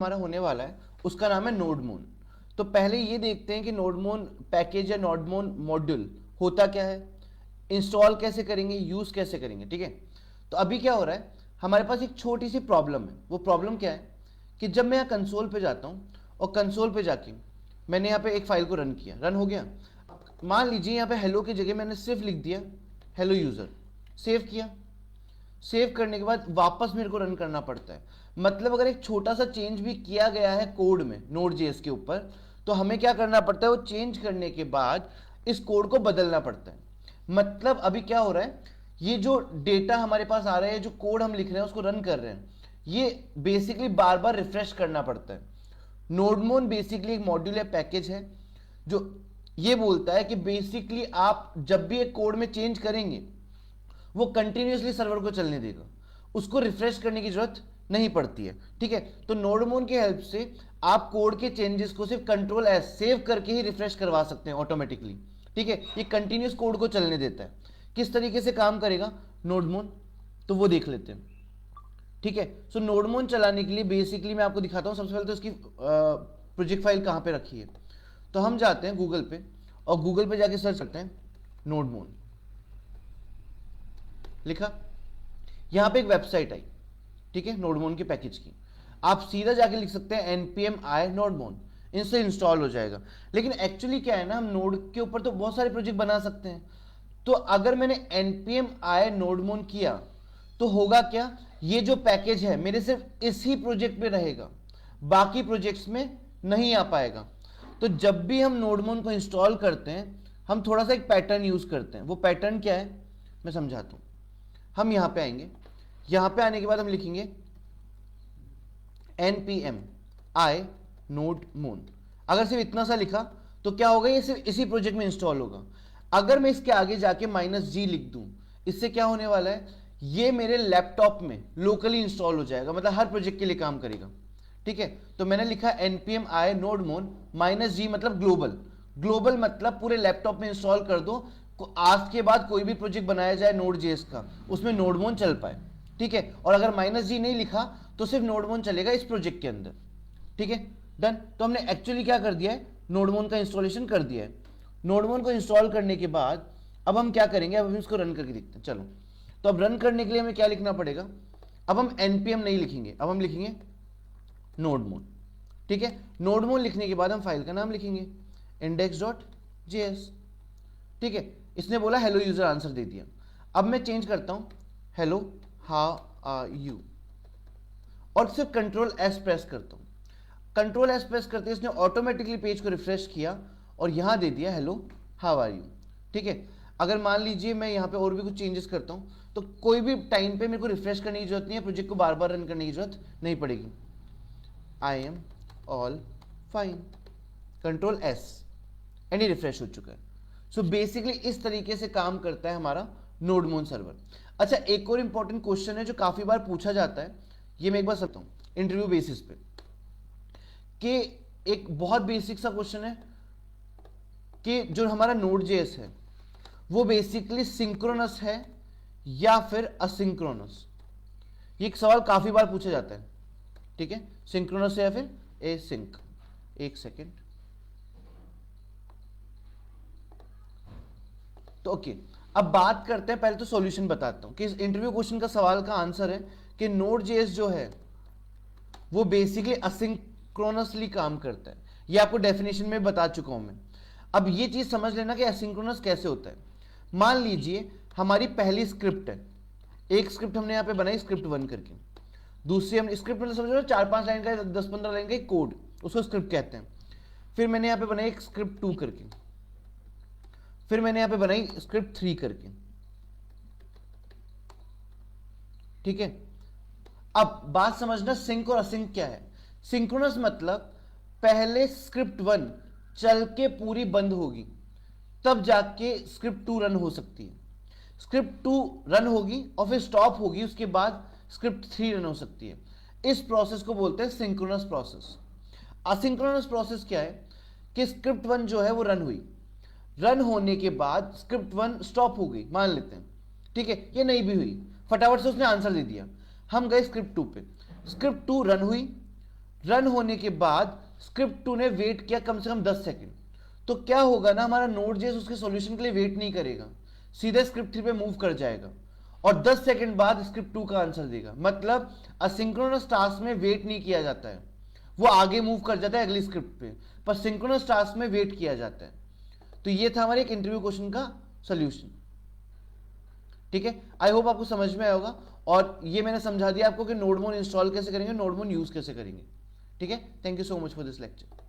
हमारा होने वाला है उसका नाम है नोडमोन। तो पहले ये देखते हैं कि नोडमोन पैकेज या नोडमोन मॉड्यूल होता क्या है, इंस्टॉल कैसे करेंगे, यूज कैसे करेंगे। ठीक है, तो अभी क्या हो रहा है, हमारे पास एक छोटी सी प्रॉब्लम है। वो प्रॉब्लम क्या है कि जब मैं यहाँ कंसोल पे जाता हूँ और कंसोल पे जाके मैंने यहाँ पे एक फाइल को रन किया, रन हो गया। मान लीजिए यहाँ पे हेलो की जगह मैंने सिर्फ लिख दिया हेलो यूजर, सेव किया। सेव करने के बाद वापस मेरे को रन करना पड़ता है। मतलब अगर एक छोटा सा चेंज भी किया गया है कोड में नोड जेएस के ऊपर, तो हमें क्या करना पड़ता है, वो चेंज करने के बाद इस कोड को बदलना पड़ता है। मतलब अभी क्या हो रहा है, ये जो डेटा हमारे पास आ रहा है, जो कोड हम लिख रहे हैं उसको रन कर रहे हैं, ये बेसिकली बार बार रिफ्रेश करना पड़ता है। नोडमोन बेसिकली एक मॉड्यूल या पैकेज है जो ये बोलता है कि बेसिकली आप जब भी एक कोड में चेंज करेंगे वो कंटिन्यूसली सर्वर को चलने देगा, उसको रिफ्रेश करने की जरूरत नहीं पड़ती है। ठीक है, तो नोडमोन की हेल्प से आप कोड के चेंजेस को सिर्फ कंट्रोल एस सेव करके ही रिफ्रेश करवा सकते हैं ऑटोमेटिकली। ठीक है, ये कंटिन्यूस कोड को चलने देता है। किस तरीके से काम करेगा नोडमोन, तो वो देख लेते हैं। ठीक है, सो नोडमोन चलाने के लिए बेसिकली मैं आपको दिखाता हूं। सबसे पहले तो इसकी प्रोजेक्ट फाइल कहां पे रखी है, तो हम जाते हैं गूगल पे और गूगल पे जाके सर्च करते हैं नोडमोन, लिखा, यहां पे एक वेबसाइट आई। ठीक है, नोडमोन के पैकेज की आप सीधा जाके लिख सकते हैं npm i नोडमोन, इनसे इंस्टॉल हो जाएगा। लेकिन एक्चुअली क्या है ना, हम नोड के ऊपर तो बहुत सारे प्रोजेक्ट बना सकते हैं। तो अगर मैंने npm i नोडमोन किया तो होगा क्या, ये जो पैकेज है मेरे सिर्फ इसी प्रोजेक्ट में रहेगा, बाकी प्रोजेक्ट्स में नहीं आ पाएगा। तो जब भी हम नोडमोन को इंस्टॉल करते हैं हम थोड़ा सा एक पैटर्न यूज करते हैं। वो पैटर्न क्या है मैं समझाता हूं। हम यहां पे आएंगे, यहां पे आने के बाद हम लिखेंगे npm i nodemon। अगर सिर्फ इतना सा लिखा तो क्या होगा, ये सिर्फ इसी प्रोजेक्ट में इंस्टॉल होगा। अगर मैं इसके आगे जाके -g लिख दूं, इससे क्या होने वाला है, ये मेरे लैपटॉप में लोकली इंस्टॉल हो जाएगा, मतलब हर प्रोजेक्ट के लिए काम करेगा। ठीक है, तो मैंने लिखा npm i nodemon -g मतलब ग्लोबल। ग्लोबल मतलब पूरे लैपटॉप में इंस्टॉल कर दो, आज के बाद कोई भी प्रोजेक्ट बनाया जाए नोड जेएस का उसमें नोडमोन चल पाए। ठीक है, और अगर -g नहीं लिखा तो सिर्फ नोडमोन चलेगा इस प्रोजेक्ट के अंदर। ठीक है, डन। तो हमने एक्चुअली क्या कर दिया है, नोडमोन का इंस्टॉलेशन कर दिया है। नोडमोन को इंस्टॉल करने के बाद अब हम क्या करेंगे, अब हम इसको रन करके देखते हैं। चलो, तो अब रन करने के लिए हमें क्या लिखना पड़ेगा, अब हम npm नहीं लिखेंगे, अब हम लिखेंगे नोडमोन। ठीक है, नोडमोन लिखने के बाद हम फाइल का नाम लिखेंगे index.js। ठीक है, इसने बोला हेलो यूजर, आंसर दे दिया। अब मैं चेंज करता हूं हेलो हाउ आर यू और सिर्फ कंट्रोल एस प्रेस करता हूं। कंट्रोल एस प्रेस करते इसने ऑटोमेटिकली पेज को रिफ्रेश किया और यहां दे दिया हेलो हाउ आर यू। ठीक है, अगर मान लीजिए मैं यहां पे और भी कुछ चेंजेस करता हूं तो कोई भी टाइम पे मेरे को रिफ्रेश करने की जरूरत नहीं है, प्रोजेक्ट को बार बार रन करने की जरूरत नहीं पड़ेगी। I am all fine, control S, and ये रिफ्रेश हो चुका है। सो बेसिकली इस तरीके से काम करता है हमारा नोडमोन सर्वर। अच्छा, एक और इंपॉर्टेंट क्वेश्चन है जो काफी बार पूछा जाता है, ये मैं एक बार सकता हूं इंटरव्यू बेसिस पे, कि एक बहुत बेसिक सा क्वेश्चन है कि जो हमारा नोड जेएस है वो बेसिकली सिंक्रोनस है या फिर असिंक्रोनस। ये एक सवाल काफी बार पूछा जाता है। ठीक है, सिंक्रोनस है या फिर एसिंक। एक सेकेंड, तो ओके, अब बात करते हैं, पहले तो सॉल्यूशन बताता हूं कि इस इंटरव्यू क्वेश्चन का सवाल का आंसर है कि नोड जेएस जो है वो बेसिकली असिंक्रोनसली काम करता है। ये आपको डेफिनेशन में बता चुका हूं मैं। अब ये चीज समझ लेना कि असिंक्रोनस कैसे होता है। मान लीजिए हमारी पहली स्क्रिप्ट है, एक स्क्रिप्ट हमने यहां पे बनाई स्क्रिप्ट 1 करके, दूसरी हम स्क्रिप्ट मतलब समझ लो 4-5 लाइन का 10-15 लाइन का एक कोड, उसको स्क्रिप्ट कहते हैं। फिर मैंने यहां पे बनाई एक स्क्रिप्ट 2 करके, फिर मैंने यहां पे बनाई स्क्रिप्ट 3 करके। ठीक है, अब बात समझना सिंक और असिंक क्या है। सिंक्रोनस मतलब पहले स्क्रिप्ट 1 चल के पूरी बंद होगी तब जाके स्क्रिप्ट 2 रन हो सकती है। स्क्रिप्ट 2 रन होगी और फिर स्टॉप होगी, उसके बाद स्क्रिप्ट 3 रन हो सकती है। इस प्रोसेस को बोलते हैं सिंक्रोनस प्रोसेस। असिंक्रोनस प्रोसेस क्या है कि स्क्रिप्ट 1 जो है वो रन हुई, रन होने के बाद स्क्रिप्ट 1 स्टॉप हो गई मान लेते हैं। ठीक है, ये नहीं भी हुई, फटाफट से उसने आंसर दे दिया, हम गए स्क्रिप्ट 2 पे, स्क्रिप्ट 2 रन हुई, रन होने के बाद स्क्रिप्ट 2 ने वेट किया कम से कम 10 सेकंड, तो क्या होगा ना, हमारा नोड जेस उसके सॉल्यूशन के लिए वेट नहीं करेगा, सीधे स्क्रिप्ट 3 पे मूव कर जाएगा और 10 सेकंड बाद स्क्रिप्ट 2 का आंसर देगा। मतलब असिंक्रोनस टास्क में वेट नहीं किया जाता है, वो आगे मूव कर जाता है अगली स्क्रिप्ट पे, पर सिंक्रोनस टास्क में वेट किया जाता है। तो ये था हमारे एक इंटरव्यू क्वेश्चन का सोल्यूशन। ठीक है, आई होप आपको समझ में आया होगा, और ये मैंने समझा दिया आपको कि नोडमोन इंस्टॉल कैसे करेंगे, नोडमोन यूज कैसे करेंगे। ठीक है, thank you so much for this lecture.